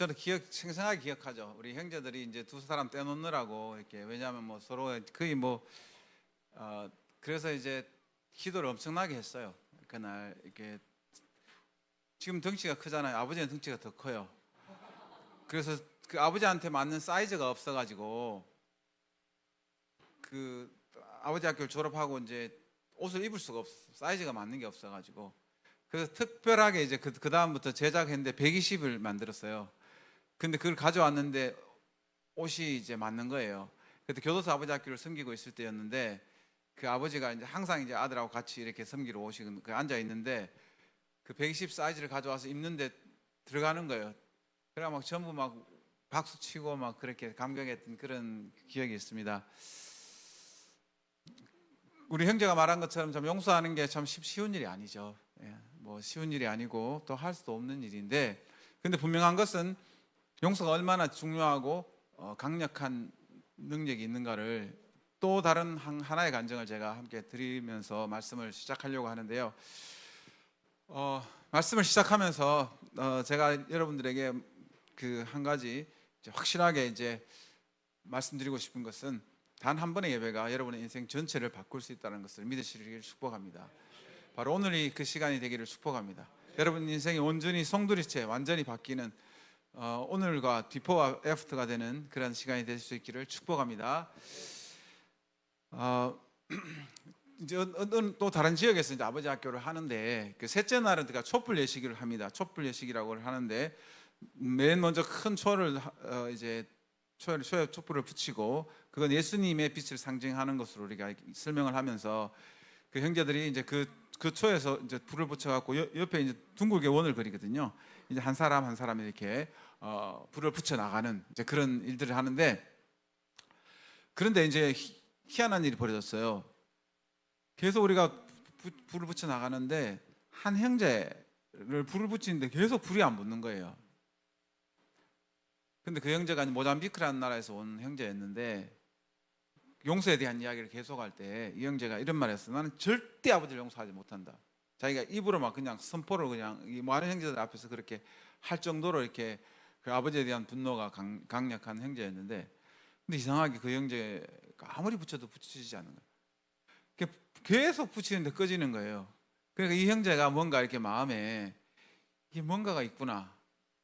저는 생생하게 기억하죠. 우리 형제들이 이제 두 사람 떼놓느라고 이렇게, 왜냐하면 뭐 서로 거의 뭐 그래서 이제 기도를 엄청나게 했어요. 그날 이렇게, 지금 덩치가 크잖아요. 아버지는 덩치가 더 커요. 그래서 그 아버지한테 맞는 사이즈가 없어가지고 그 아버지 학교를 졸업하고 이제 옷을 입을 수가 없어. 사이즈가 맞는 게 없어가지고, 그래서 특별하게 이제 그 다음부터 제작했는데 120을 만들었어요. 근데 그걸 가져왔는데 옷이 이제 맞는 거예요. 그때 교도소 아버지 학교를 섬기고 있을 때였는데, 그 아버지가 이제 항상 이제 아들하고 같이 이렇게 섬기러 오시고 앉아 있는데, 그 120 사이즈를 가져와서 입는데 들어가는 거예요. 그래 막 전부 막 박수 치고 막 그렇게 감격했던 그런 기억이 있습니다. 우리 형제가 말한 것처럼 참 용서하는 게 참 쉬운 일이 아니죠. 뭐 쉬운 일이 아니고 또 할 수도 없는 일인데, 근데 분명한 것은 용서가 얼마나 중요하고 강력한 능력이 있는가를 또 다른 하나의 간증을 제가 함께 드리면서 말씀을 시작하려고 하는데요. 말씀을 시작하면서 제가 여러분들에게 그 한 가지 이제 확실하게 이제 말씀드리고 싶은 것은, 단 한 번의 예배가 여러분의 인생 전체를 바꿀 수 있다는 것을 믿으시기를 축복합니다. 바로 오늘이 그 시간이 되기를 축복합니다. 여러분 인생이 온전히 송두리째 완전히 바뀌는 오늘과 비포와 애프터가 되는 그런 시간이 될 수 있기를 축복합니다. 이제 또 다른 지역에서 이제 아버지 학교를 하는데, 그 셋째 날은 그러니까 촛불 예식을 합니다. 촛불 예식이라고 하는데, 맨 먼저 큰 초를 이제 초에 촛불을 붙이고, 그건 예수님의 빛을 상징하는 것으로 우리가 설명을 하면서, 그 형제들이 이제 그 초에서 이제 불을 붙여갖고 옆에 이제 둥글게 원을 그리거든요. 이제 한 사람 한 사람 이렇게 불을 붙여 나가는 이제 그런 일들을 하는데, 그런데 이제 희한한 일이 벌어졌어요. 계속 우리가 불을 붙여 나가는데 한 형제를 불을 붙이는데 계속 불이 안 붙는 거예요. 근데 그 형제가 모잠비크라는 나라에서 온 형제였는데, 용서에 대한 이야기를 계속할 때 이 형제가 이런 말을 했어요. 나는 절대 아버지를 용서하지 못한다. 자기가 입으로 막 그냥 선포를 그냥 이 많은 형제들 앞에서 그렇게 할 정도로 이렇게 그 아버지에 대한 분노가 강력한 형제였는데, 근데 이상하게 그 형제가 아무리 붙여도 붙이지 않는 거예요. 계속 붙이는데 꺼지는 거예요. 그러니까 이 형제가 뭔가 이렇게 마음에 이게 뭔가가 있구나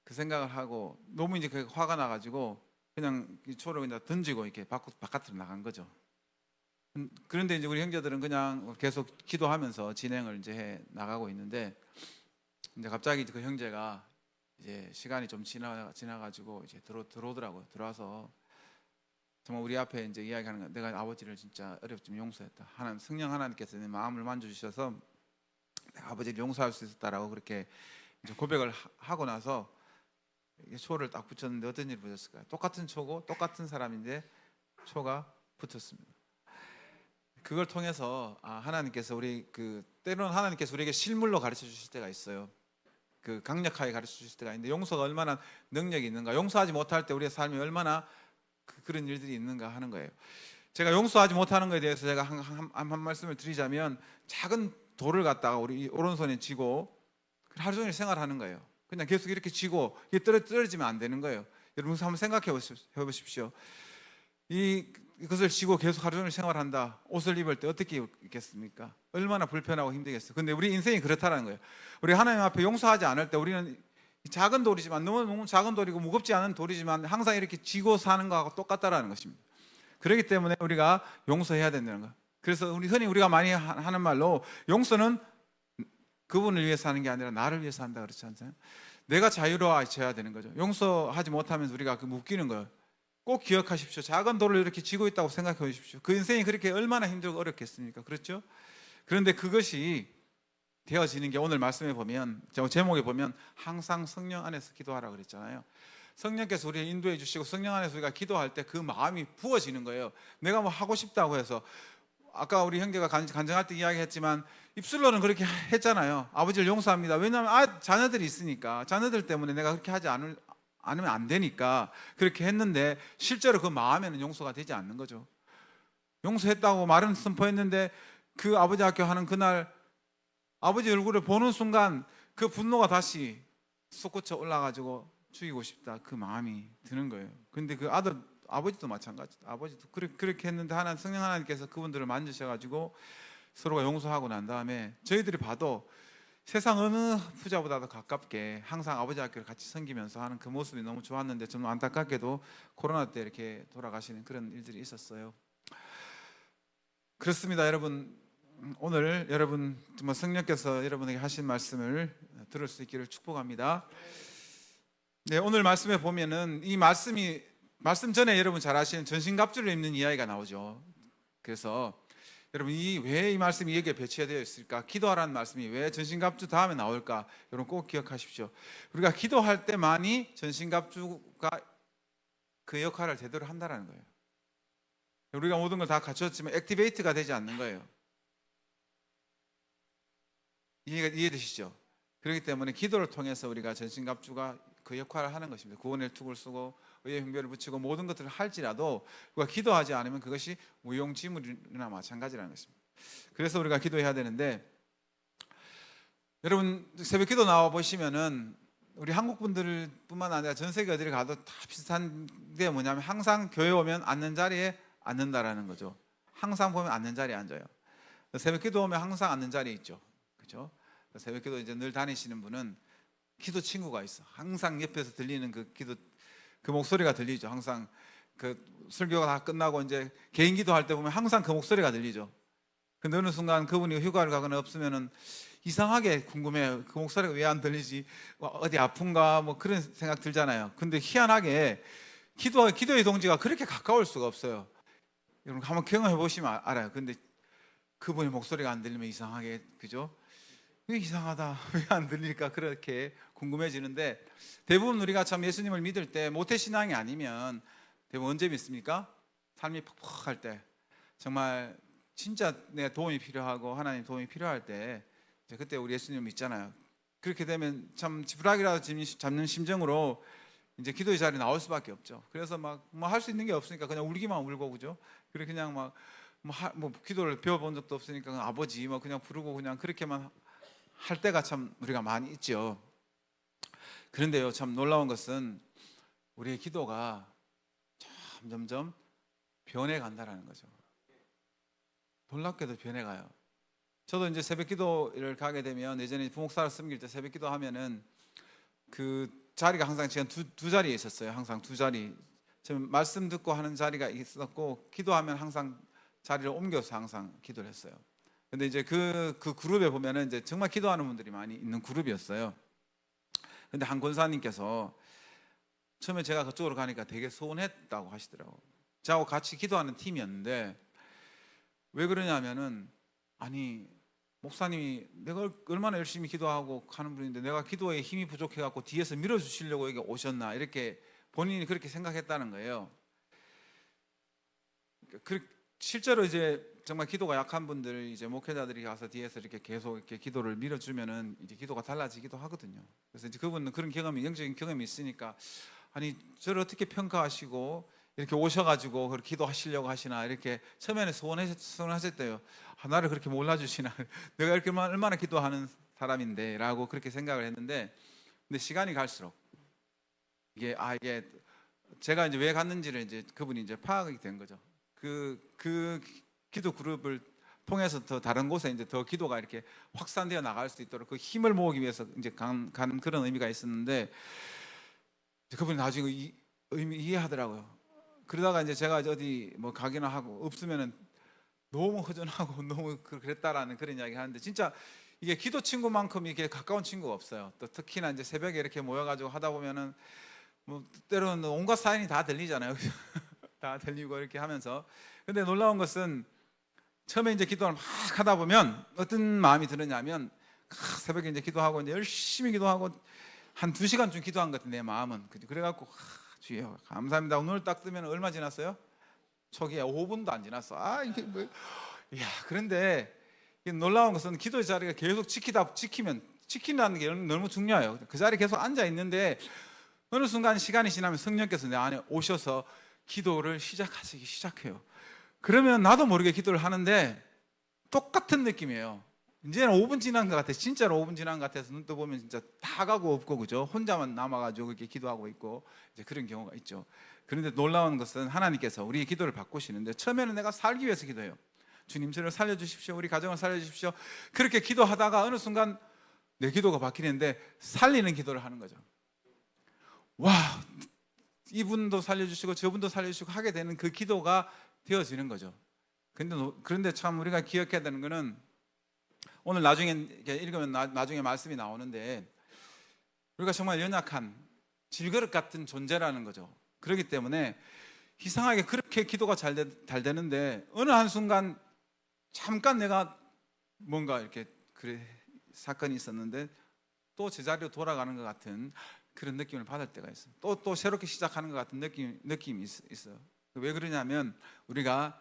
그 생각을 하고, 너무 이제 그 화가 나가지고 그냥 이 초를 그냥 던지고 이렇게 바깥으로 나간 거죠. 그런데 이제 우리 형제들은 그냥 계속 기도하면서 진행을 이제 해 나가고 있는데, 이제 갑자기 그 형제가 이제 시간이 좀 지나가지고 이제 들어오더라고요. 들어와서 정말 우리 앞에 이제 이야기하는 거, 내가 아버지를 진짜 어렵지만 용서했다. 성령 하나님께서 내 마음을 만져주셔서 내가 아버지를 용서할 수 있었다라고 그렇게 이제 고백을 하고 나서 초를 딱 붙였는데 어떤 일이 벌어졌을까요? 똑같은 초고 똑같은 사람인데 초가 붙었습니다. 그걸 통해서 하나님께서 때로는 하나님께서 우리에게 실물로 가르쳐 주실 때가 있어요. 그 강력하게 가르쳐 주실 때가 있는데, 용서가 얼마나 능력이 있는가, 용서하지 못할 때 우리의 삶이 얼마나 그런 일들이 있는가 하는 거예요. 제가 용서하지 못하는 것에 대해서 제가 한 말씀을 드리자면, 작은 돌을 갖다가 우리 오른손에 쥐고 하루 종일 생활하는 거예요. 그냥 계속 이렇게 쥐고 이게 떨어지면 안 되는 거예요. 여러분 한번 생각해 보십시오. 이것을 쥐고 계속 하루 종일 생활한다. 옷을 입을 때 어떻게 입겠습니까? 얼마나 불편하고 힘들겠어요. 근데 우리 인생이 그렇다는 거예요. 우리 하나님 앞에 용서하지 않을 때 우리는 작은 돌이지만, 너무 작은 돌이고 무겁지 않은 돌이지만 항상 이렇게 쥐고 사는 거하고 똑같다라는 것입니다. 그렇기 때문에 우리가 용서해야 된다는 거. 그래서 흔히 우리가 많이 하는 말로, 용서는 그분을 위해서 하는 게 아니라 나를 위해서 한다 그렇지 않나요? 내가 자유로워져야 되는 거죠. 용서하지 못하면서 우리가 묶이는 거예요. 꼭 기억하십시오. 작은 돌을 이렇게 쥐고 있다고 생각해 보십시오. 그 인생이 그렇게 얼마나 힘들고 어렵겠습니까? 그렇죠? 그런데 그것이 되어지는 게, 오늘 말씀에 보면, 제목에 보면 항상 성령 안에서 기도하라 그랬잖아요. 성령께서 우리를 인도해 주시고 성령 안에서 우리가 기도할 때 그 마음이 부어지는 거예요. 내가 뭐 하고 싶다고 해서, 아까 우리 형제가 간증할 때 이야기했지만 입술로는 그렇게 했잖아요. 아버지를 용서합니다. 왜냐하면 자녀들이 있으니까, 자녀들 때문에 내가 그렇게 하지 않으면 안 되니까 그렇게 했는데, 실제로 그 마음에는 용서가 되지 않는 거죠. 용서했다고 말은 선포했는데, 그 아버지 학교 하는 그날 아버지 얼굴을 보는 순간 그 분노가 다시 솟구쳐 올라가지고 죽이고 싶다 그 마음이 드는 거예요. 근데 그 아버지도 마찬가지. 아버지도 그렇게 했는데 성령 하나님께서 그분들을 만지셔가지고 서로가 용서하고 난 다음에 저희들이 봐도 세상 어느 부자보다도 가깝게 항상 아버지 학교를 같이 섬기면서 하는 그 모습이 너무 좋았는데, 좀 안타깝게도 코로나 때 이렇게 돌아가시는 그런 일들이 있었어요. 그렇습니다. 여러분, 오늘 여러분 정말 성령께서 여러분에게 하신 말씀을 들을 수 있기를 축복합니다. 네, 오늘 말씀에 보면은 이 말씀 전에 여러분 잘 아시는 전신갑주를 입는 이야기가 나오죠. 그래서 여러분 왜 이 말씀이 여기에 배치되어 있을까? 기도하라는 말씀이 왜 전신갑주 다음에 나올까? 여러분 꼭 기억하십시오. 우리가 기도할 때만이 전신갑주가 그 역할을 제대로 한다는 거예요. 우리가 모든 걸 다 갖췄지만 액티베이트가 되지 않는 거예요. 이해되시죠? 그렇기 때문에 기도를 통해서 우리가 전신갑주가 그 역할을 하는 것입니다. 구원의 툭을 쓰고 의의 흉배를 붙이고 모든 것들을 할지라도 우리가 기도하지 않으면 그것이 무용지물이나 마찬가지라는 것입니다. 그래서 우리가 기도해야 되는데, 여러분 새벽 기도 나와 보시면은 우리 한국 분들뿐만 아니라 전 세계 어디를 가도 다 비슷한 게 뭐냐면 항상 교회 오면 앉는 자리에 앉는다라는 거죠. 항상 보면 앉는 자리에 앉아요. 새벽 기도 오면 항상 앉는 자리에 있죠. 그렇죠? 새벽 기도 이제 늘 다니시는 분은 기도 친구가 있어. 항상 옆에서 들리는 그 목소리가 들리죠. 항상 그 설교가 다 끝나고 이제 개인 기도할 때 보면 항상 그 목소리가 들리죠. 근데 어느 순간 그분이 휴가를 가거나 없으면은 이상하게 궁금해요. 그 목소리가 왜 안 들리지? 어디 아픈가? 뭐 그런 생각 들잖아요. 근데 희한하게 기도의 동지가 그렇게 가까울 수가 없어요. 여러분 한번 경험해 보시면 알아요. 근데 그분의 목소리가 안 들리면 이상하게, 그죠? 왜 이상하다, 왜 안 들릴까, 그렇게 궁금해지는데, 대부분 우리가 참 예수님을 믿을 때 모태신앙이 아니면 대부분 언제 믿습니까? 삶이 퍽퍽할 때, 정말 진짜 내 도움이 필요하고 하나님 도움이 필요할 때, 그때 우리 예수님을 믿잖아요. 그렇게 되면 참 지푸라기라도 잡는 심정으로 이제 기도의 자리에 나올 수밖에 없죠. 그래서 막 뭐 할 수 있는 게 없으니까 그냥 울기만 울고, 그죠? 그래 그냥 뭐 기도를 배워본 적도 없으니까 그냥 아버지 뭐 그냥 부르고 그냥 그렇게만 할 때가 참 우리가 많이 있죠. 그런데요, 참 놀라운 것은 우리의 기도가 점점 변해간다라는 거죠. 놀랍게도 변해가요. 저도 이제 새벽 기도를 가게 되면, 예전에 부목사를 섬길 때 새벽 기도 하면은 그 자리가 항상 제가 두 자리에 있었어요. 항상 두 자리. 지금 말씀 듣고 하는 자리가 있었고, 기도하면 항상 자리를 옮겨서 항상 기도를 했어요. 근데 이제 그 그룹에 보면은 이제 정말 기도하는 분들이 많이 있는 그룹이었어요. 근데 한 권사님께서 처음에 제가 그쪽으로 가니까 되게 서운했다고 하시더라고요. 저하고 같이 기도하는 팀이었는데, 왜 그러냐면은, 아니 목사님이 내가 얼마나 열심히 기도하고 하는 분인데 내가 기도에 힘이 부족해갖고 뒤에서 밀어주시려고 여기 오셨나, 이렇게 본인이 그렇게 생각했다는 거예요. 실제로 이제 정말 기도가 약한 분들, 이제 목회자들이 가서 뒤에서 이렇게 계속 이렇게 기도를 밀어주면은 이제 기도가 달라지기도 하거든요. 그래서 이제 그분은 그런 영적인 경험이 있으니까, 아니 저를 어떻게 평가하시고 이렇게 오셔가지고 그렇게 기도하시려고 하시나, 이렇게 처음에는 서운하셨대요. 나를 그렇게 몰라주시나, 내가 이렇게 얼마나 기도하는 사람인데 라고 그렇게 생각을 했는데, 근데 시간이 갈수록 이게 제가 이제 왜 갔는지를 이제 그분이 이제 파악이 된 거죠. 그 기도 그룹을 통해서 더 다른 곳에 이제 더 기도가 이렇게 확산되어 나갈 수 있도록 그 힘을 모으기 위해서 이제 가는 그런 의미가 있었는데, 그분이 나중에 의미 이해하더라고요. 그러다가 이제 제가 어디 뭐 가기나 하고 없으면은 너무 허전하고 너무 그랬다라는 그런 이야기 하는데, 진짜 이게 기도 친구만큼 이게 가까운 친구가 없어요. 또 특히나 이제 새벽에 이렇게 모여가지고 하다 보면은 뭐 때로는 온갖 사연이 다 들리잖아요. 다 들리고 이렇게 하면서. 근데 놀라운 것은 처음에 이제 기도를 막 하다 보면 어떤 마음이 드느냐면, 새벽에 이제 기도하고 이제 열심히 기도하고 한 2시간쯤 기도한 것 같은 내 마음은. 그래갖고 주여 감사합니다. 오늘 딱 뜨면 얼마 지났어요? 초기에 5분도 안 지났어. 이게 뭐, 야, 그런데 놀라운 것은 기도의 자리가 계속 지킨다는 게 너무 중요해요. 그 자리에 계속 앉아 있는데 어느 순간 시간이 지나면 성령께서 내 안에 오셔서 기도를 시작해요. 그러면 나도 모르게 기도를 하는데 똑같은 느낌이에요. 이제는 5분 지난 것 같아. 진짜로 5분 지난 것 같아서 눈 떠보면 진짜 다 가고 없고, 그죠? 혼자만 남아가지고 이렇게 기도하고 있고 이제 그런 경우가 있죠. 그런데 놀라운 것은 하나님께서 우리의 기도를 바꾸시는데, 처음에는 내가 살기 위해서 기도해요. 주님 저를 살려주십시오, 우리 가정을 살려주십시오. 그렇게 기도하다가 어느 순간 내 기도가 바뀌는데 살리는 기도를 하는 거죠. 와, 이분도 살려주시고 저분도 살려주시고 하게 되는 그 기도가 되어지는 거죠. 그런데 참 우리가 기억해야 되는 거는, 오늘 나중에 읽으면 나중에 말씀이 나오는데, 우리가 정말 연약한 질그릇 같은 존재라는 거죠. 그렇기 때문에 이상하게 그렇게 기도가 잘 되는데 어느 한순간 잠깐 내가 뭔가 이렇게 사건이 있었는데 또 제자리로 돌아가는 것 같은 그런 느낌을 받을 때가 있어요. 또 새롭게 시작하는 것 같은 느낌이 있어요. 왜 그러냐면 우리가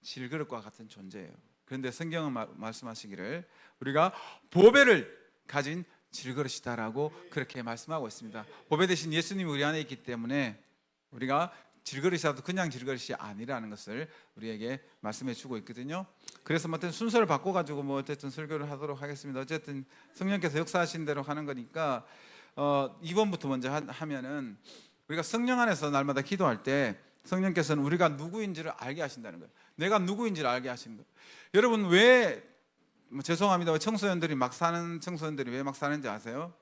질그릇과 같은 존재예요. 그런데 성경은 말씀하시기를 우리가 보배를 가진 질그릇이다라고 그렇게 말씀하고 있습니다. 보배 대신 예수님이 우리 안에 있기 때문에 우리가 질그릇이라도 그냥 질그릇이 아니라는 것을 우리에게 말씀해 주고 있거든요. 그래서 어떤 순서를 바꿔가지고 어쨌든 설교를 하도록 하겠습니다. 어쨌든 성령께서 역사하신 대로 하는 거니까 2번부터 먼저 하면은, 우리가 성령 안에서 날마다 기도할 때 성령께서는 우리가 누구인지를 알게 하신다는 거예요. 내가 누구인지를 알게 하시는 거예요. 여러분 왜 죄송합니다, 청소년들이 왜 막 사는지 아세요?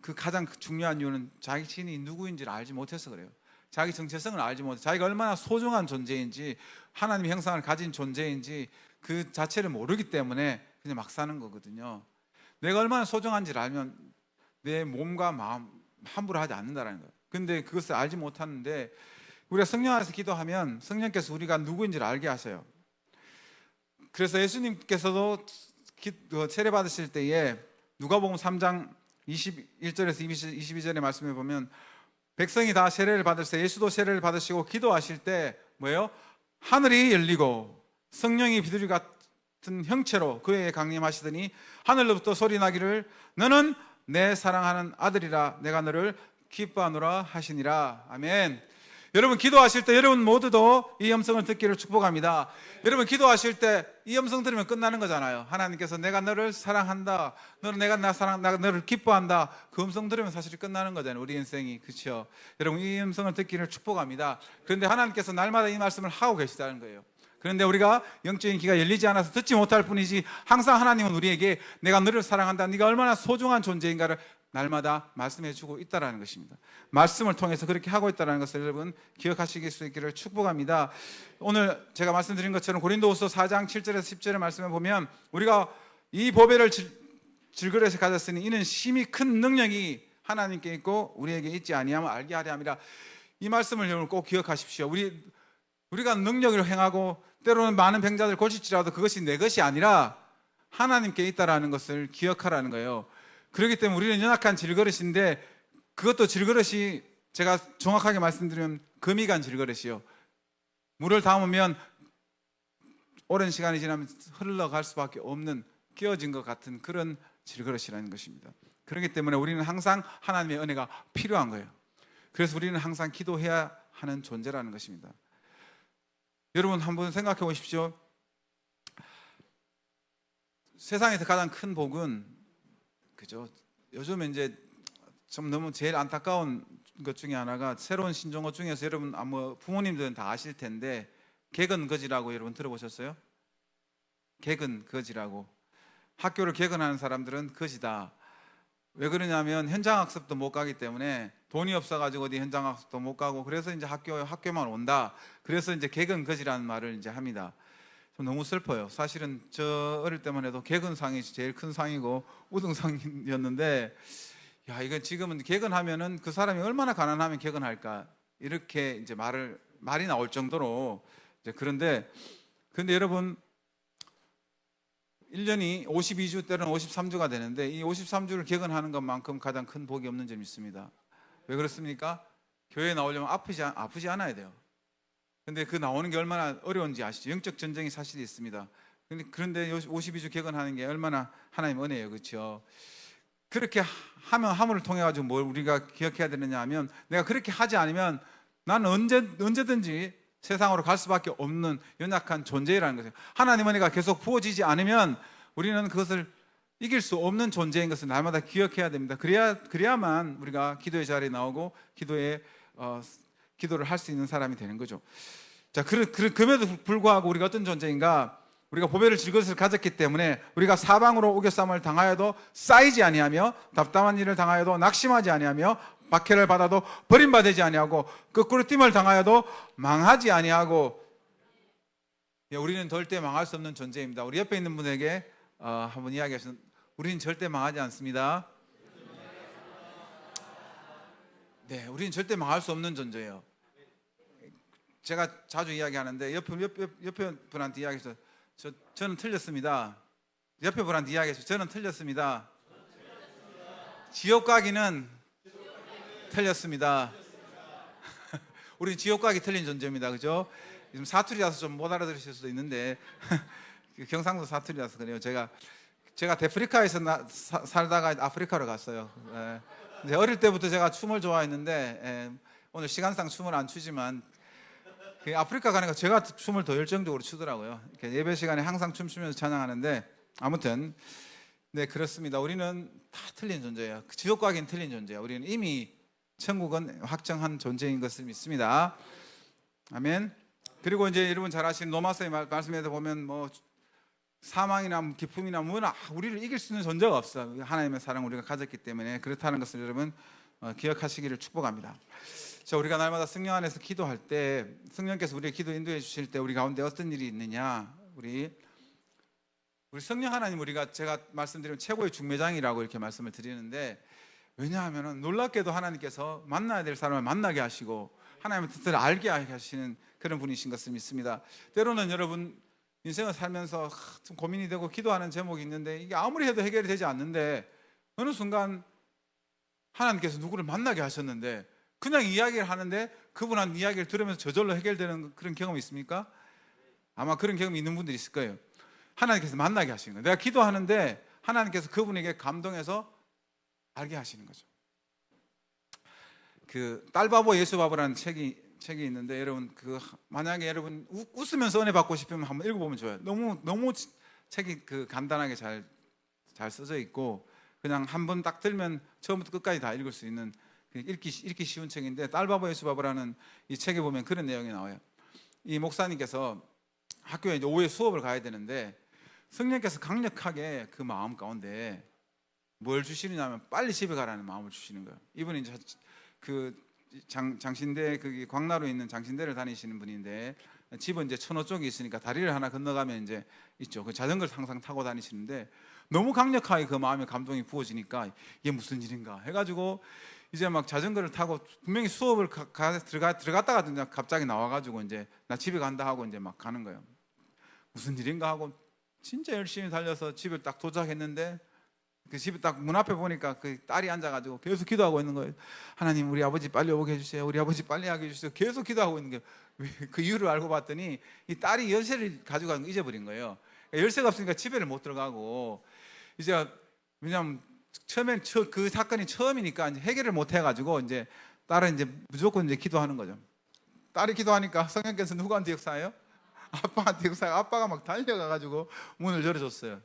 그 가장 중요한 이유는 자기 신이 누구인지를 알지 못해서 그래요. 자기 정체성을 알지 못해, 자기가 얼마나 소중한 존재인지, 하나님의 형상을 가진 존재인지 그 자체를 모르기 때문에 그냥 막 사는 거거든요. 내가 얼마나 소중한지를 알면 내 몸과 마음 함부로 하지 않는다는 거예요. 근데 그것을 알지 못하는데, 우리가 성령 안에서 기도하면 성령께서 우리가 누구인지를 알게 하셔요. 그래서 예수님께서도 세례 받으실 때에 누가복음 3장 21절에서 22절의 말씀에 보면, 백성이 다 세례를 받을 때 예수도 세례를 받으시고 기도하실 때 뭐예요? 하늘이 열리고 성령이 비둘기 같은 형체로 그에게 강림하시더니 하늘로부터 소리 나기를 너는 내 사랑하는 아들이라, 내가 너를 기뻐하노라 하시니라. 아멘. 여러분 기도하실 때 여러분 모두도 이 음성을 듣기를 축복합니다. 여러분 기도하실 때 이 음성 들으면 끝나는 거잖아요. 하나님께서 내가 너를 사랑한다, 너는 내가 너를 기뻐한다, 그 음성 들으면 사실 끝나는 거잖아요, 우리 인생이. 그렇죠? 여러분 이 음성을 듣기를 축복합니다. 그런데 하나님께서 날마다 이 말씀을 하고 계시다는 거예요. 그런데 우리가 영적인 귀가 열리지 않아서 듣지 못할 뿐이지, 항상 하나님은 우리에게 내가 너를 사랑한다, 네가 얼마나 소중한 존재인가를 날마다 말씀해 주고 있다는 것입니다. 말씀을 통해서 그렇게 하고 있다는 것을 여러분 기억하실 수 있기를 축복합니다. 오늘 제가 말씀드린 것처럼 고린도후서 4장 7절에서 10절의 말씀에 보면, 우리가 이 보배를 질그릇에 가졌으니 이는 심히 큰 능력이 하나님께 있고 우리에게 있지 아니하면 알게 하려 함이라. 이 말씀을 여러분 꼭 기억하십시오. 우리가 능력을 행하고 때로는 많은 병자들 고칠지라도 그것이 내 것이 아니라 하나님께 있다라는 것을 기억하라는 거예요. 그렇기 때문에 우리는 연약한 질그릇인데, 그것도 질그릇이 제가 정확하게 말씀드리면 금이 간 질그릇이요. 물을 담으면 오랜 시간이 지나면 흘러갈 수밖에 없는 끼어진 것 같은 그런 질그릇이라는 것입니다. 그렇기 때문에 우리는 항상 하나님의 은혜가 필요한 거예요. 그래서 우리는 항상 기도해야 하는 존재라는 것입니다. 여러분 한번 생각해 보십시오. 세상에서 가장 큰 복은, 그죠? 요즘에 이제 좀 너무 제일 안타까운 것 중에 하나가, 새로운 신종어 중에서 여러분 아마 부모님들은 다 아실 텐데 개근거지라고 여러분 들어보셨어요? 개근거지라고. 학교를 개근하는 사람들은 거지다. 왜 그러냐면 현장학습도 못 가기 때문에, 돈이 없어가지고 어디 현장학습도 못 가고, 그래서 이제 학교만 온다. 그래서 이제 개근거지라는 말을 이제 합니다. 너무 슬퍼요. 사실은 저 어릴 때만 해도 개근상이 제일 큰 상이고 우등상이었는데, 야, 이건 지금은 개근하면은 그 사람이 얼마나 가난하면 개근할까, 이렇게 이제 말이 나올 정도로 이제. 그런데 여러분 1년이 52주 때로는 53주가 되는데, 이 53주를 개근하는 것만큼 가장 큰 복이 없는 점이 있습니다. 왜 그렇습니까? 교회에 나오려면 아프지 않아야 돼요. 근데 그 나오는 게 얼마나 어려운지 아시죠? 영적 전쟁이 사실이 있습니다. 그런데 52주 개근하는 게 얼마나 하나님 은혜예요. 그렇죠? 그렇게 함을 통해 가지고 뭘 우리가 기억해야 되느냐 하면, 내가 그렇게 하지 않으면 나는 언제든지 세상으로 갈 수밖에 없는 연약한 존재라는 거죠. 하나님 은혜가 계속 부어지지 않으면 우리는 그것을 이길 수 없는 존재인 것을 날마다 기억해야 됩니다. 그래야만 우리가 기도의 자리에 나오고 기도를 할 수 있는 사람이 되는 거죠. 자, 그럼에도 불구하고 우리가 어떤 존재인가? 우리가 보배를 질 것을 가졌기 때문에 우리가 사방으로 우겨쌈을 당하여도 쌓이지 아니하며 답답한 일을 당하여도 낙심하지 아니하며 박해를 받아도 버림받지 아니하고 거꾸로 띵을 당하여도 망하지 아니하고, 우리는 절대 망할 수 없는 존재입니다. 우리 옆에 있는 분에게 한번 이야기하시면, 우리는 절대 망하지 않습니다. 네, 우리는 절대 망할 수 없는 존재예요. 제가 자주 이야기하는데 옆에 분한테 이야기해서 저는 틀렸습니다. 옆에 분한테 이야기해서 저는 틀렸습니다. 지옥 가기는 틀렸습니다. 우리는 지옥 가기 틀린 존재입니다. 그죠? 지금 사투리라서 좀 못 알아들으실 수도 있는데 경상도 사투리라서 그래요. 제가 데프리카에서 살다가 아프리카로 갔어요. 근데 어릴 때부터 제가 춤을 좋아했는데 오늘 시간상 춤을 안 추지만 아프리카 가니까 제가 춤을 더 열정적으로 추더라고요. 예배 시간에 항상 춤추면서 찬양하는데, 아무튼 네, 그렇습니다. 우리는 다 틀린 존재예요. 지옥 가기는 틀린 존재예요. 우리는 이미 천국은 확정한 존재인 것을 믿습니다. 아멘. 그리고 이제 여러분 잘 아시는 로마서의 말씀에도 보면 뭐 사망이나 기쁨이나 뭐나 우리를 이길 수 있는 존재가 없어. 하나님의 사랑을 우리가 가졌기 때문에 그렇다는 것을 여러분 기억하시기를 축복합니다. 자, 우리가 날마다 성령 안에서 기도할 때 성령께서 우리의 기도 인도해 주실 때 우리 가운데 어떤 일이 있느냐, 우리 성령 하나님, 제가 말씀드리면 최고의 중매장이라고 이렇게 말씀을 드리는데, 왜냐하면 놀랍게도 하나님께서 만나야 될 사람을 만나게 하시고 하나님의 뜻을 알게 하시는 그런 분이신 것을 믿습니다. 때로는 여러분 인생을 살면서 좀 고민이 되고 기도하는 제목이 있는데 이게 아무리 해도 해결이 되지 않는데, 어느 순간 하나님께서 누구를 만나게 하셨는데 그냥 이야기를 하는데 그분한 이야기를 들으면서 저절로 해결되는 그런 경험이 있습니까? 아마 그런 경험이 있는 분들이 있을 거예요. 하나님께서 만나게 하시는 거예요. 내가 기도하는데 하나님께서 그분에게 감동해서 알게 하시는 거죠. 그 딸바보 예수바보라는 책이 있는데, 여러분 만약에 여러분 웃으면서 은혜 받고 싶으면 한번 읽어보면 좋아요. 너무 책이 간단하게 잘 써져 있고 그냥 한 번 딱 들면 처음부터 끝까지 다 읽을 수 있는 읽기 쉬운 책인데, 딸바보 예수바보라는 이 책에 보면 그런 내용이 나와요. 이 목사님께서 학교에 이제 오후에 수업을 가야 되는데 성령께서 강력하게 그 마음 가운데 뭘 주시느냐면 빨리 집에 가라는 마음을 주시는 거예요. 이분이 이제 장신대 광나루에 있는 장신대를 다니시는 분인데 집은 이제 천호 쪽에 있으니까 다리를 하나 건너가면 이제 있죠. 그 자전거를 항상 타고 다니시는데 너무 강력하게 그 마음의 감동이 부어지니까 이게 무슨 일인가 해가지고 이제 막 자전거를 타고 분명히 수업을 들어갔다가 그냥 갑자기 나와가지고 이제 나 집에 간다 하고 이제 막 가는 거예요. 무슨 일인가 하고 진짜 열심히 달려서 집에 딱 도착했는데 그 집에 딱 문 앞에 보니까 그 딸이 앉아가지고 계속 기도하고 있는 거예요. 하나님, 우리 아버지 빨리 오게 해주세요. 우리 아버지 빨리 하게 해주세요. 계속 기도하고 있는 게, 그 이유를 알고 봤더니 이 딸이 열쇠를 가져가는 거 잊어버린 거예요. 열쇠가 없으니까 집에를 못 들어가고, 이제 왜냐면 처음엔 그 사건이 처음이니까 이제 해결을 못 해가지고 이제 딸은 이제 무조건 이제 기도하는 거죠. 딸이 기도하니까 성령께서 누구한테 역사해요? 아빠한테 역사해요. 아빠가 막 달려가가지고 문을 열어줬어요.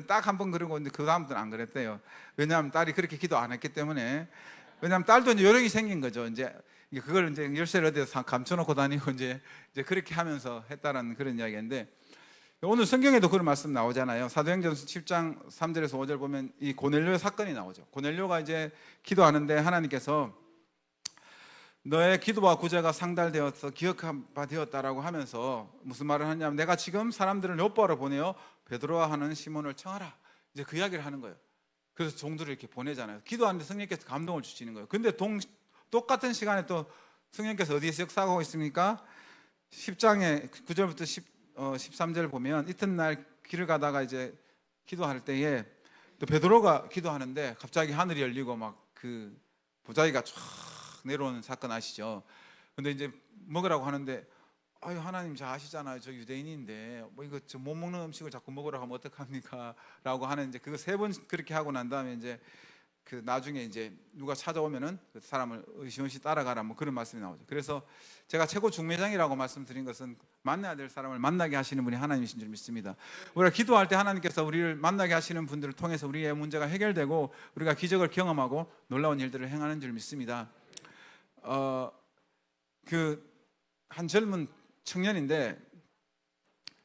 딱 한 번 그러고 이제 그 다음부터는 안 그랬대요. 왜냐하면 딸이 그렇게 기도 안 했기 때문에. 왜냐하면 딸도 이제 요령이 생긴 거죠. 이제 그걸 이제 열쇠를 어디서 감춰놓고 다니고 이제 그렇게 하면서 했다라는 그런 이야기인데, 오늘 성경에도 그런 말씀 나오잖아요. 사도행전 10장 3절에서 5절 보면 이 고넬료 사건이 나오죠. 고넬료가 이제 기도하는데 하나님께서 너의 기도와 구제가 상달되어서 기억한 바 되었다라고 하면서 무슨 말을 하냐면, 내가 지금 사람들을 요바로 보내어 베드로와 하는 시몬을 청하라, 이제 그 이야기를 하는 거예요. 그래서 종들을 이렇게 보내잖아요. 기도하는데 성령께서 감동을 주시는 거예요. 근데 똑같은 시간에 또 성령께서 어디에서 역사하고 있습니까? 10장에 9절부터 13절 보면 이튿날 길을 가다가 이제 기도할 때에 또 베드로가 기도하는데 갑자기 하늘이 열리고 막 그 보자기가 쫙 내려오는 사건 아시죠? 근데 이제 먹으라고 하는데, 아유 하나님 잘 아시잖아요. 저 유대인인데 뭐 이거 저 못 먹는 음식을 자꾸 먹으라고 하면 어떡합니까? 라고 하는, 이제 그거 3번 그렇게 하고 난 다음에 이제 그 나중에 이제 누가 찾아오면은 그 사람을 의시원시 따라가라 뭐 그런 말씀이 나오죠. 그래서 제가 최고 중매장이라고 말씀드린 것은 만나야 될 사람을 만나게 하시는 분이 하나님이신 줄 믿습니다. 우리가 기도할 때 하나님께서 우리를 만나게 하시는 분들을 통해서 우리의 문제가 해결되고 우리가 기적을 경험하고 놀라운 일들을 행하는 줄 믿습니다. 그 한 젊은 청년인데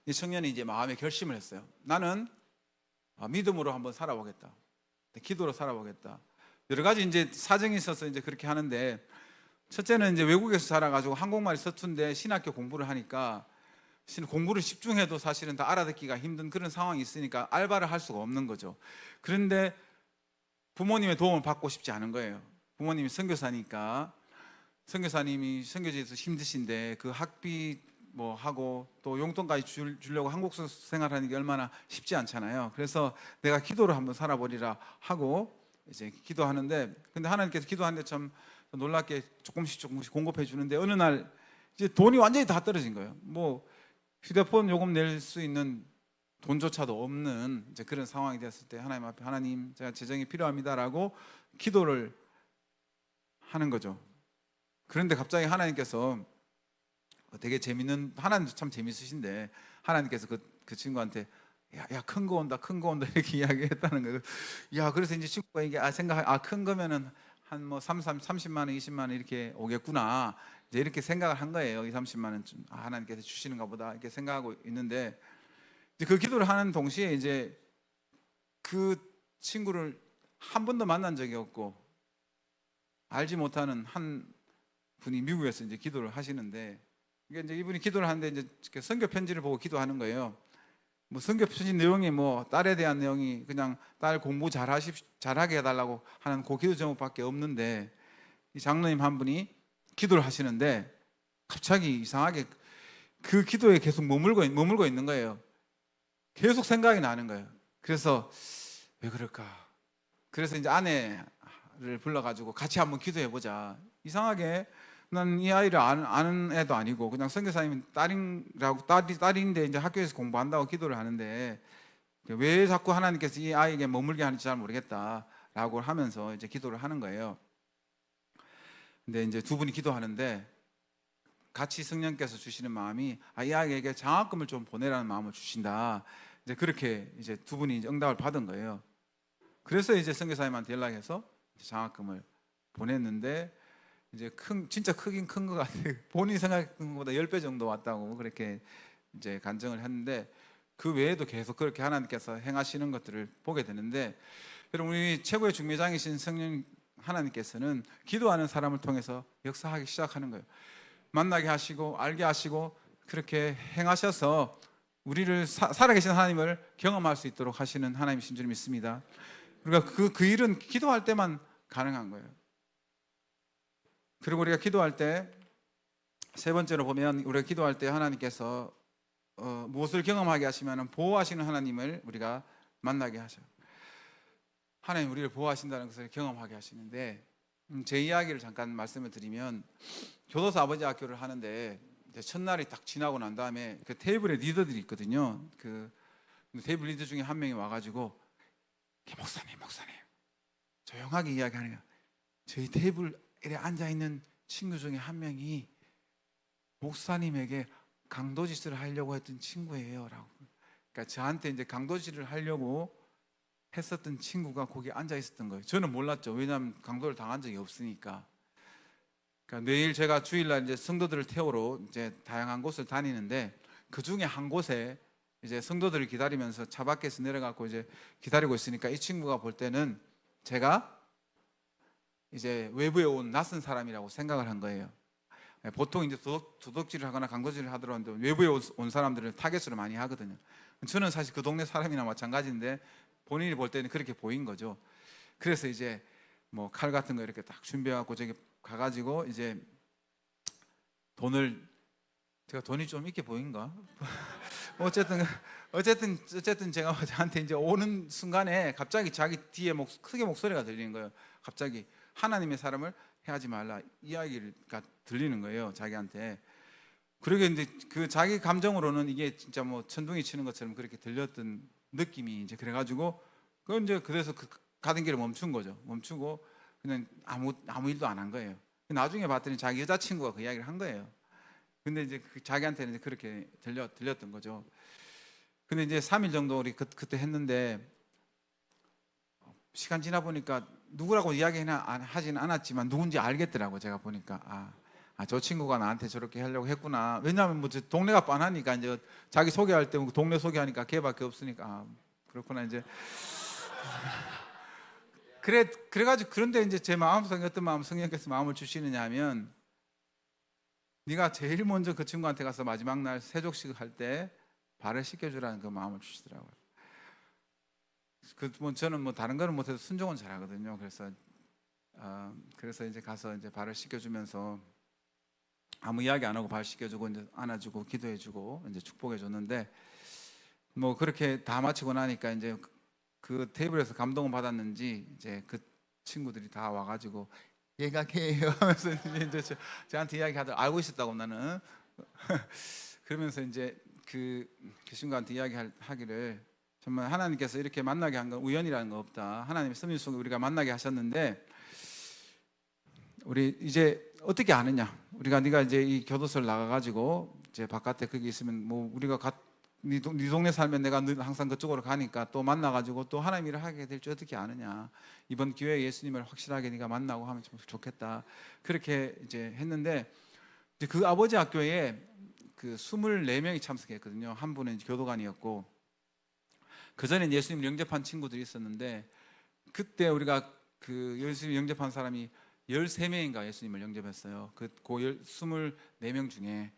이 청년이 이제 마음에 결심을 했어요. 나는 믿음으로 한번 살아보겠다. 기도로 살아보겠다. 여러 가지 이제 사정이 있어서 이제 그렇게 하는데, 첫째는 이제 외국에서 살아가지고 한국말이 서툰데 신학교 공부를 하니까 공부를 집중해도 사실은 다 알아듣기가 힘든 그런 상황이 있으니까 알바를 할 수가 없는 거죠. 그런데 부모님의 도움을 받고 싶지 않은 거예요. 부모님이 선교사니까, 선교사님이 선교지에서 힘드신데 그 학비 뭐 하고 또 용돈까지 주려고 한국 생활하는 게 얼마나 쉽지 않잖아요. 그래서 내가 기도를 한번 살아보리라 하고 이제 기도하는데, 근데 하나님께서 기도하는데 참 놀랍게 조금씩 공급해 주는데, 어느 날 이제 돈이 완전히 다 떨어진 거예요. 뭐 휴대폰 요금 낼 수 있는 돈조차도 없는 이제 그런 상황이 됐을 때 하나님 앞에, 하나님 제가 재정이 필요합니다라고 기도를 하는 거죠. 그런데 갑자기 하나님께서 되게 재밌는, 하나님도 참 재밌으신데 하나님께서 그 친구한테 야 큰 거 온다 큰 거 온다 이렇게 이야기했다는 거예요. 야, 그래서 이제 친구가 이게 큰 거면은 한 뭐 30만 원 20만 원 이렇게 오겠구나 이제 이렇게 생각을 한 거예요. 2, 30만 원 좀 하나님께서 주시는가 보다 이렇게 생각하고 있는데, 이제 그 기도를 하는 동시에 이제 그 친구를 한 번도 만난 적이 없고 알지 못하는 한 분이 미국에서 이제 기도를 하시는데, 이게 이제 이분이 기도를 하는데 이제 선교 편지를 보고 기도하는 거예요. 뭐 선교 편지 내용이 뭐 딸에 대한 내용이 그냥 딸 공부 잘하게 해달라고 하는 그 기도 제목밖에 없는데, 이 장로님 한 분이 기도를 하시는데 갑자기 이상하게 그 기도에 계속 머물고 있는 거예요. 계속 생각이 나는 거예요. 그래서 왜 그럴까? 그래서 이제 아내를 불러가지고 같이 한번 기도해 보자. 이상하게 난 이 아이를 아는 애도 아니고 그냥 선교사님 딸인데 이제 학교에서 공부한다고 기도를 하는데 왜 자꾸 하나님께서 이 아이에게 머물게 하는지 잘 모르겠다라고 하면서 이제 기도를 하는 거예요. 근데 이제 두 분이 기도하는데 같이 성령께서 주시는 마음이 이 아이에게 장학금을 좀 보내라는 마음을 주신다. 이제 그렇게 이제 두 분이 이제 응답을 받은 거예요. 그래서 이제 선교사님한테 연락해서 장학금을 보냈는데, 이제 진짜 크긴 큰 것 같아요. 본인이 생각한 것보다 10배 정도 왔다고 그렇게 이제 간증을 했는데, 그 외에도 계속 그렇게 하나님께서 행하시는 것들을 보게 되는데, 여러분 우리 최고의 중매장이신 성령 하나님께서는 기도하는 사람을 통해서 역사하기 시작하는 거예요. 만나게 하시고 알게 하시고 그렇게 행하셔서 우리를 살아계신 하나님을 경험할 수 있도록 하시는 하나님이신 줄 믿습니다. 그러니까 그 일은 기도할 때만 가능한 거예요. 그리고 우리가 기도할 때 세 번째로 보면, 우리가 기도할 때 하나님께서 무엇을 경험하게 하시면 보호하시는 하나님을 우리가 만나게 하셔요. 하나님 우리를 보호하신다는 것을 경험하게 하시는데, 제 이야기를 잠깐 말씀을 드리면, 교도소 아버지 학교를 하는데 이제 첫날이 딱 지나고 난 다음에 그 테이블에 리더들이 있거든요. 그 테이블 리더 중에 한 명이 와가지고 목사님 조용하게 이야기하는 거예요. 저희 테이블에 앉아있는 친구 중에 한 명이 목사님에게 강도짓을 하려고 했던 친구예요 라고. 그러니까 저한테 이제 강도짓을 하려고 했었던 친구가 거기 앉아 있었던 거예요. 저는 몰랐죠. 왜냐하면 강도를 당한 적이 없으니까. 그러니까 매일 제가 주일날 이제 성도들을 태우러 이제 다양한 곳을 다니는데, 그 중에 한 곳에 이제 성도들을 기다리면서 차 밖에서 내려가고 이제 기다리고 있으니까 이 친구가 볼 때는 제가 이제 외부에 온 낯선 사람이라고 생각을 한 거예요. 보통 이제 도둑질을 하거나 강도질을 하더라도 외부에 온 사람들을 타겟으로 많이 하거든요. 저는 사실 그 동네 사람이나 마찬가지인데 본인이 볼 때는 그렇게 보인 거죠. 그래서 이제 뭐 칼 같은 거 이렇게 딱 준비해갖고 저기 가가지고 이제 제가 돈이 좀 있게 보인가? 어쨌든 제가 저한테 이제 오는 순간에 갑자기 자기 뒤에 크게 목소리가 들리는 거예요. 갑자기 하나님의 사람을 해하지 말라 이야기가 들리는 거예요, 자기한테. 그러게 이제 그 자기 감정으로는 이게 진짜 뭐 천둥이 치는 것처럼 그렇게 들렸던 느낌이 이제 그래가지고 그건 이제 그래서 가던 길을 멈춘 거죠. 멈추고 그냥 아무 일도 안 한 거예요. 나중에 봤더니 자기 여자친구가 그 이야기를 한 거예요. 근데 이제 자기한테는 이제 그렇게 들렸던 거죠. 근데 이제 3일 정도 우리 그때 했는데 시간 지나 보니까 누구라고 이야기는 하지는 않았지만 누군지 알겠더라고. 제가 보니까 저 친구가 나한테 저렇게 하려고 했구나. 왜냐하면 뭐 동네가 뻔하니까 이제 자기 소개할 때 동네 소개하니까 걔밖에 없으니까 그렇구나 이제. 그래가지고 그런데 이제 제 마음속에 어떤 마음 성령께서 마음을 주시느냐 하면 네가 제일 먼저 그 친구한테 가서 마지막 날 세족식 할 때 발을 씻겨주라는 그 마음을 주시더라고요. 저는 뭐 다른 거는 못해도 순종은 잘하거든요. 그래서 이제 가서 이제 발을 씻겨주면서 아무 이야기 안 하고 발 씻겨주고 이제 안아주고 기도해주고 이제 축복해줬는데 뭐 그렇게 다 마치고 나니까 이제 그 테이블에서 감동을 받았는지 이제 그 친구들이 다 와가지고 얘가 걔예요 하면서 이제 저한테 이야기하더라고. 알고 있었다고 나는. 그러면서 이제 그 친구한테 이야기하기를 정말 하나님께서 이렇게 만나게 한 건 우연이라는 거 없다. 하나님의 섭리 속에 우리가 만나게 하셨는데 우리 이제 어떻게 아느냐? 네가 이제 이 교도소를 나가가지고 이제 바깥에 거기 있으면 뭐 우리가 네 동네 살면 내가 항상 그쪽으로 가니까 또 만나가지고 또 하나님 일을 하게 될지 어떻게 아느냐? 이번 기회에 예수님을 확실하게 네가 만나고 하면 좋겠다. 그렇게 이제 했는데 이제 그 아버지 학교에 그 24명이 참석했거든요. 한 분은 이제 교도관이었고 그 전에 예수님 영접한 친구들이 있었는데 그때 우리가 그 예수님 영접한 사람이 13명인가 예수님을 영접했어요. 그 24명 중에.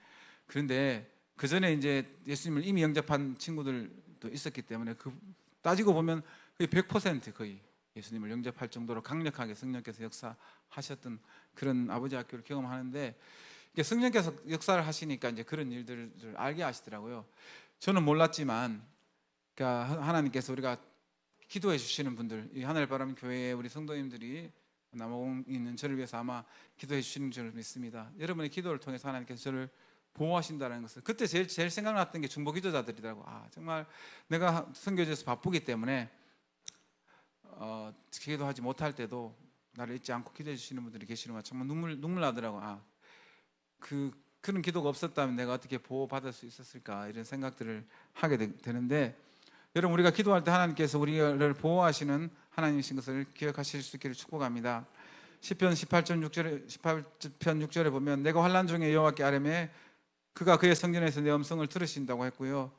그런데 그 전에 이제 예수님을 이미 영접한 친구들도 있었기 때문에 따지고 보면 거의 100% 거의 예수님을 영접할 정도로 강력하게 성령께서 역사하셨던 그런 아버지 학교를 경험하는데 성령께서 역사를 하시니까 이제 그런 일들을 알게 하시더라고요. 저는 몰랐지만 그러니까 하나님께서 우리가 기도해 주시는 분들, 이 하늘바람 교회에 우리 성도님들이 남아공 있는 저를 위해서 아마 기도해 주시는 줄 믿습니다. 여러분의 기도를 통해서 하나님께서 저를 보호하신다는 것을 그때 제일 생각났던 게 중보 기도자들이라고. 정말 내가 선교지에서 바쁘기 때문에 기도하지 못할 때도 나를 잊지 않고 기도해 주시는 분들이 계시는 거 정말 눈물 나더라고. 그런 기도가 없었다면 내가 어떻게 보호받을 수 있었을까 이런 생각들을 하게 되는데 여러분 우리가 기도할 때 하나님께서 우리를 보호하시는 하나님이신 것을 기억하실 수 있기를 축복합니다. 시편 18편 6절에 보면 내가 환난 중에 여호와께 아뢰매 그가 그의 성전에서 내 음성을 들으신다고 했고요.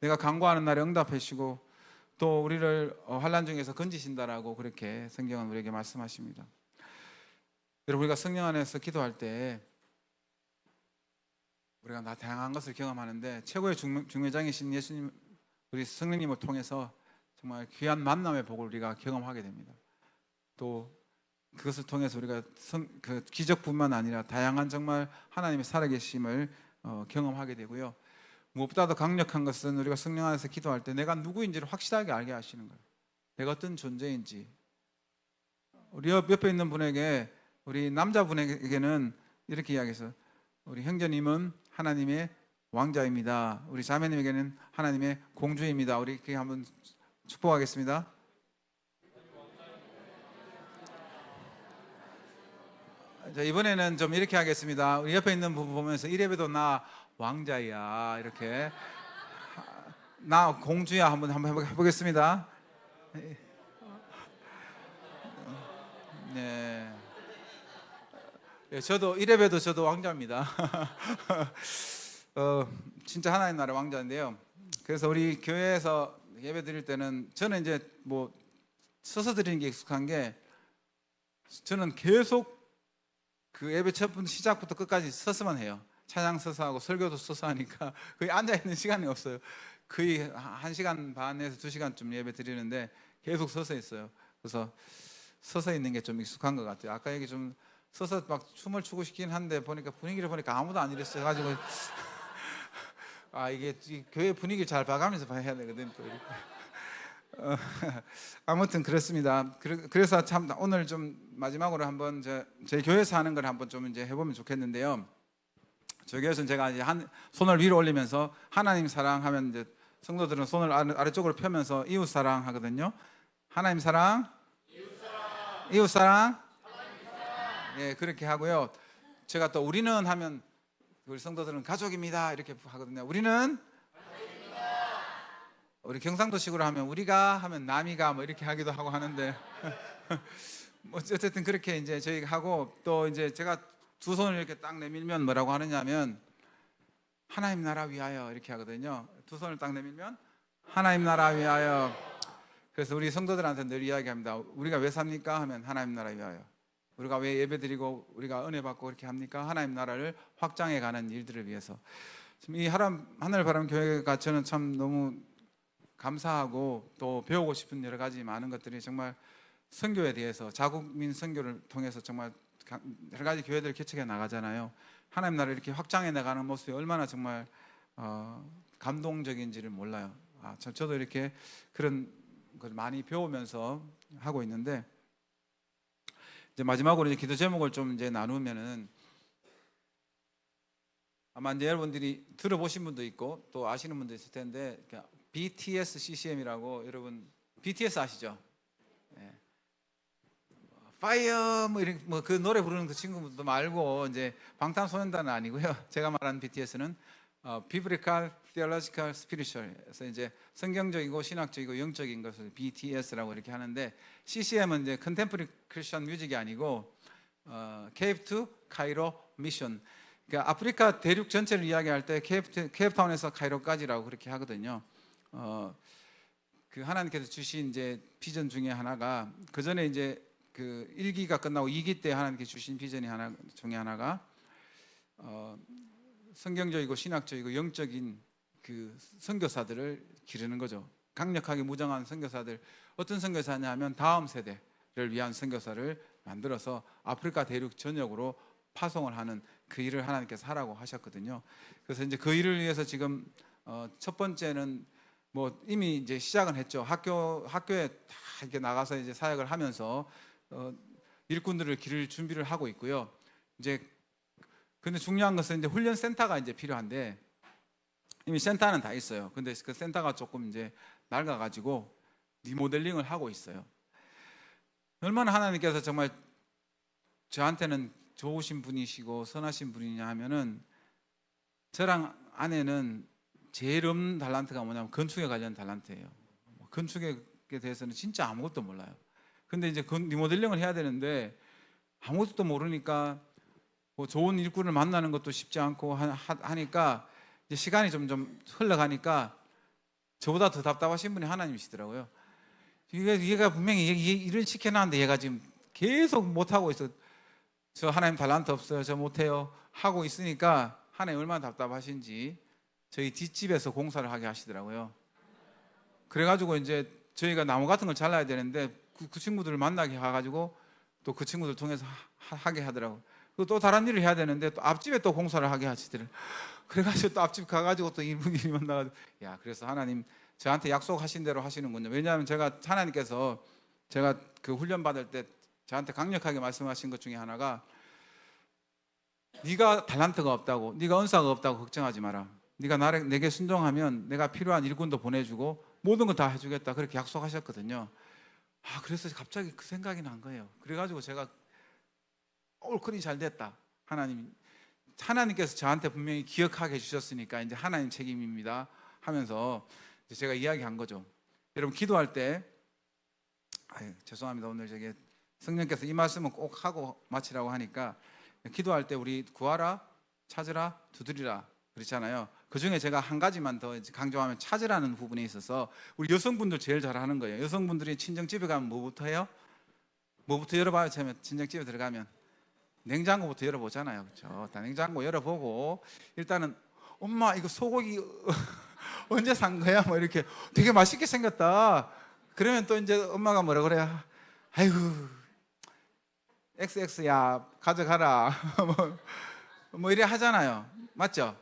내가 간구하는 날에 응답해 주시고 또 우리를 환난 중에서 건지신다라고 그렇게 성경은 우리에게 말씀하십니다. 여러분 우리가 성령 안에서 기도할 때 우리가 다양한 것을 경험하는데 최고의 중매장이신 예수님 우리 성령님을 통해서 정말 귀한 만남의 복을 우리가 경험하게 됩니다. 또 그것을 통해서 우리가 그 기적뿐만 아니라 다양한 정말 하나님의 살아계심을 경험하게 되고요. 무엇보다도 강력한 것은 우리가 성령 안에서 기도할 때 내가 누구인지를 확실하게 알게 하시는 거예요. 내가 어떤 존재인지. 우리 옆에 있는 분에게 우리 남자분에게는 이렇게 이야기해서 우리 형제님은 하나님의 왕자입니다. 우리 자매님에게는 하나님의 공주입니다. 우리 그렇게 한번 축복하겠습니다. 자, 이번에는 좀 이렇게 하겠습니다. 우리 옆에 있는 분 보면서 이래봬도 나 왕자야 이렇게 나 공주야 한번 해보겠습니다. 네. 저도 이래봬도 저도 왕자입니다. 진짜 하나님 나라의 왕자인데요. 그래서 우리 교회에서 예배 드릴 때는 저는 이제 뭐 서서 드리는 게 익숙한 게 저는 계속 그 예배 첫부터 시작부터 끝까지 서서만 해요. 찬양 서서 하고 설교도 서서 하니까 거의 앉아 있는 시간이 없어요. 거의 1시간 반에서 2시간쯤 예배 드리는데 계속 서서 있어요. 그래서 서서 있는 게 좀 익숙한 것 같아요. 아까 얘기 좀 서서 막 춤을 추고 싶긴 한데 보니까 분위기를 보니까 아무도 안 이랬어요. 가지고 이게 교회 분위기 잘 봐가면서 해야 되거든. 아무튼 그렇습니다. 그래서 참 오늘 좀 마지막으로 한번 저희 교회에서 하는 걸 한번 좀 이제 해보면 좋겠는데요. 저희 교회에서는 제가 이제 손을 위로 올리면서 하나님 사랑하면 이제 성도들은 손을 아래쪽으로 펴면서 이웃 사랑하거든요. 하나님 사랑, 이웃사랑. 예, 그렇게 하고요. 제가 또 우리는 하면 우리 성도들은 가족입니다 이렇게 하거든요. 우리 경상도식으로 하면 우리가 하면 남이가 뭐 이렇게 하기도 하고 하는데 뭐 어쨌든 그렇게 이제 저희가 하고, 또 이제 제가 두 손을 이렇게 딱 내밀면 뭐라고 하느냐면 하나님 나라 위하여 이렇게 하거든요. 두 손을 딱 내밀면 하나님 나라 위하여. 그래서 우리 성도들한테 늘 이야기합니다. 우리가 왜 삽니까 하면 하나님 나라 위하여. 우리가 왜 예배드리고 우리가 은혜 받고 그렇게 합니까? 하나님 나라를 확장해 가는 일들을 위해서. 지금 이 하늘 바람 교회가 저는 참 너무 감사하고 또 배우고 싶은 여러 가지 많은 것들이 정말 선교에 대해서 자국민 선교를 통해서 정말 여러 가지 교회들 개척해 나가잖아요. 하나님 나라를 이렇게 확장해 나가는 모습이 얼마나 정말 감동적인지를 몰라요. 저도 이렇게 그런 걸 많이 배우면서 하고 있는데, 이제 마지막으로 이제 기도 제목을 좀 이제 나누면은, 아마 이제 여러분들이 들어보신 분도 있고 또 아시는 분도 있을 텐데, BTS CCM이라고, 여러분 BTS 아시죠? 예. 파이어 뭐 그 노래 부르는 그 친구들도 말고, 이제 방탄소년단은 아니고요. 제가 말하는 BTS는 Biblical, Theological, Spiritual. 그래서 이제 성경적이고 신학적이고 영적인 것을 BTS라고 이렇게 하는데, CCM은 이제 Contemporary Christian Music이 아니고 Cape to Cairo Mission. 그러니까 아프리카 대륙 전체를 이야기할 때 케이프타운에서 카이로까지라고 그렇게 하거든요. 그 하나님께서 주신 이제 비전 중에 하나가, 그 전에 이제 그 1기가 끝나고 2기 때 하나님께서 주신 비전이 중에 하나가 성경적이고 신학적이고 영적인 그 선교사들을 기르는 거죠. 강력하게 무장한 선교사들. 어떤 선교사냐 하면 다음 세대를 위한 선교사를 만들어서 아프리카 대륙 전역으로 파송을 하는 그 일을 하나님께서 하라고 하셨거든요. 그래서 이제 그 일을 위해서 지금 첫 번째는 뭐 이미 이제 시작은 했죠. 학교에 다 이렇게 나가서 이제 사역을 하면서 일꾼들을 기를 준비를 하고 있고요. 이제 근데 중요한 것은 이제 훈련 센터가 이제 필요한데, 이미 센터는 다 있어요. 근데 그 센터가 조금 이제 낡아가지고 리모델링을 하고 있어요. 얼마나 하나님께서 정말 저한테는 좋으신 분이시고 선하신 분이냐 하면은, 저랑 아내는 제일 없는 달란트가 뭐냐면 건축에 관련 달란트예요. 건축에 대해서는 진짜 아무것도 몰라요. 근데 이제 리모델링을 해야 되는데 아무것도 모르니까 뭐 좋은 일꾼을 만나는 것도 쉽지 않고 하니까 이제 시간이 점점 흘러가니까 저보다 더 답답하신 분이 하나님이시더라고요. 얘가 분명히 일을 시켜놨는데 얘가 지금 계속 못하고 있어. 저 하나님 달란트 없어요, 저 못해요 하고 있으니까 하나님 얼마나 답답하신지 저희 뒷집에서 공사를 하게 하시더라고요. 그래가지고 이제 저희가 나무 같은 걸 잘라야 되는데 그 친구들을 만나게 가가지고 또 그 친구들 통해서 하게 하더라고요. 그리고 또 다른 일을 해야 되는데 또 앞집에 또 공사를 하게 하시더라고요. 그래가지고 또 앞집 가가지고 또 이분이 만나가지고, 야, 그래서 하나님 저한테 약속하신 대로 하시는군요. 왜냐하면 하나님께서 제가 그 훈련 받을 때 저한테 강력하게 말씀하신 것 중에 하나가, 네가 달란트가 없다고, 네가 은사가 없다고 걱정하지 마라. 네가 내게 순종하면 내가 필요한 일꾼도 보내주고 모든 거 다 해주겠다, 그렇게 약속하셨거든요. 그래서 갑자기 그 생각이 난 거예요. 그래가지고 제가 옳거니 잘 됐다. 하나님께서 저한테 분명히 기억하게 해주셨으니까 이제 하나님 책임입니다 하면서 제가 이야기한 거죠. 여러분 기도할 때, 죄송합니다. 오늘 저게 성령께서 이 말씀은 꼭 하고 마치라고 하니까, 기도할 때 우리 구하라, 찾으라, 두드리라 그렇잖아요. 그 중에 제가 한 가지만 더 강조하면 찾으라는 부분에 있어서 우리 여성분들 제일 잘하는 거예요. 여성분들이 친정집에 가면 뭐부터 해요? 뭐부터 열어봐요? 친정집에 들어가면 냉장고부터 열어보잖아요. 그렇죠? 다 냉장고 열어보고 일단은 엄마 이거 소고기 언제 산 거야? 뭐 이렇게 되게 맛있게 생겼다. 그러면 또 이제 엄마가 뭐라 그래요? 아이고 XX야 가져가라 뭐 이래 하잖아요. 맞죠?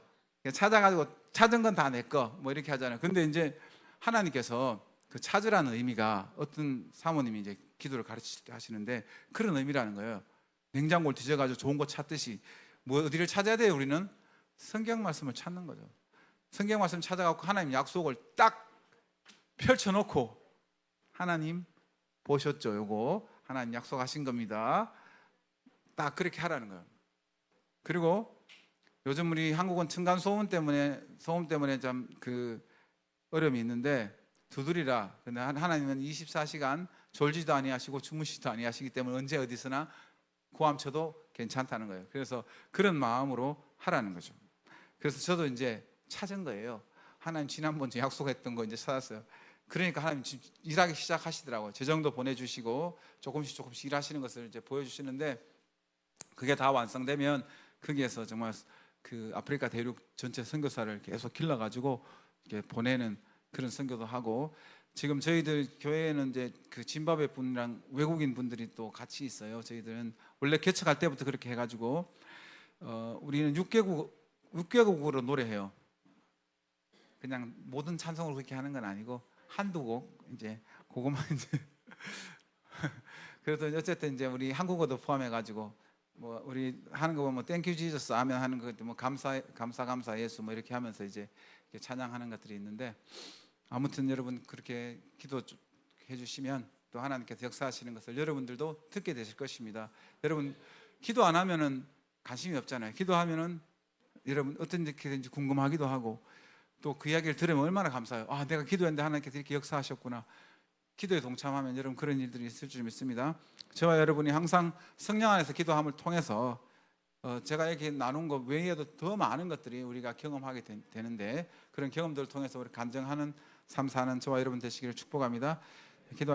찾아가지고 찾은 건 다 내 거 뭐 이렇게 하잖아요. 근데 이제 하나님께서 그 찾으라는 의미가, 어떤 사모님이 이제 기도를 가르치실 때 하시는데 그런 의미라는 거예요. 냉장고를 뒤져가지고 좋은 거 찾듯이 뭐 어디를 찾아야 돼요? 우리는 성경 말씀을 찾는 거죠. 성경 말씀 찾아갖고 하나님 약속을 딱 펼쳐놓고, 하나님 보셨죠? 요거 하나님 약속하신 겁니다. 딱 그렇게 하라는 거예요. 그리고 요즘 우리 한국은 층간 소음 때문에 좀 그 어려움이 있는데 두드리라. 근데 하나님은 24시간 졸지도 아니하시고 주무시지도 아니하시기 때문에 언제 어디서나 고함 쳐도 괜찮다는 거예요. 그래서 그런 마음으로 하라는 거죠. 그래서 저도 이제 찾은 거예요. 하나님 지난번에 약속했던 거 이제 찾았어요. 그러니까 하나님 지금 일하기 시작하시더라고요. 재정도 보내주시고 조금씩 일하시는 것을 이제 보여주시는데, 그게 다 완성되면 거기에서 정말 그 아프리카 대륙 전체 선교사를 계속 길러가지고 이렇게 보내는 그런 선교도 하고, 지금 저희들 교회에는 이제 그 짐바브웨 분이랑 외국인 분들이 또 같이 있어요. 저희들은 원래 개척할 때부터 그렇게 해가지고 우리는 6개국으로 노래해요. 그냥 모든 찬송을 그렇게 하는 건 아니고 한두 곡 이제 그것만 이제 그래서 어쨌든 이제 우리 한국어도 포함해가지고 뭐 우리 하는 거 보면 땡큐 지저스 아멘 하는 것도 뭐 감사 예수 뭐 이렇게 하면서 이제 이렇게 찬양하는 것들이 있는데, 아무튼 여러분 그렇게 기도해 주시면 또 하나님께서 역사하시는 것을 여러분들도 듣게 되실 것입니다. 여러분 기도 안 하면은 관심이 없잖아요. 기도하면은 여러분 어떤 일인지 궁금하기도 하고, 또 그 이야기를 들으면 얼마나 감사해요. 아, 내가 기도했는데 하나님께서 이렇게 역사하셨구나. 기도에 동참하면 여러분 그런 일들이 있을 줄 믿습니다. 저와 여러분이 항상 성령 안에서 기도함을 통해서 제가 이렇게 나눈 것 외에도 더 많은 것들이 우리가 경험하게 되는데, 그런 경험들을 통해서 우리 간증하는 삶 사는 저와 여러분 되시기를 축복합니다. 기도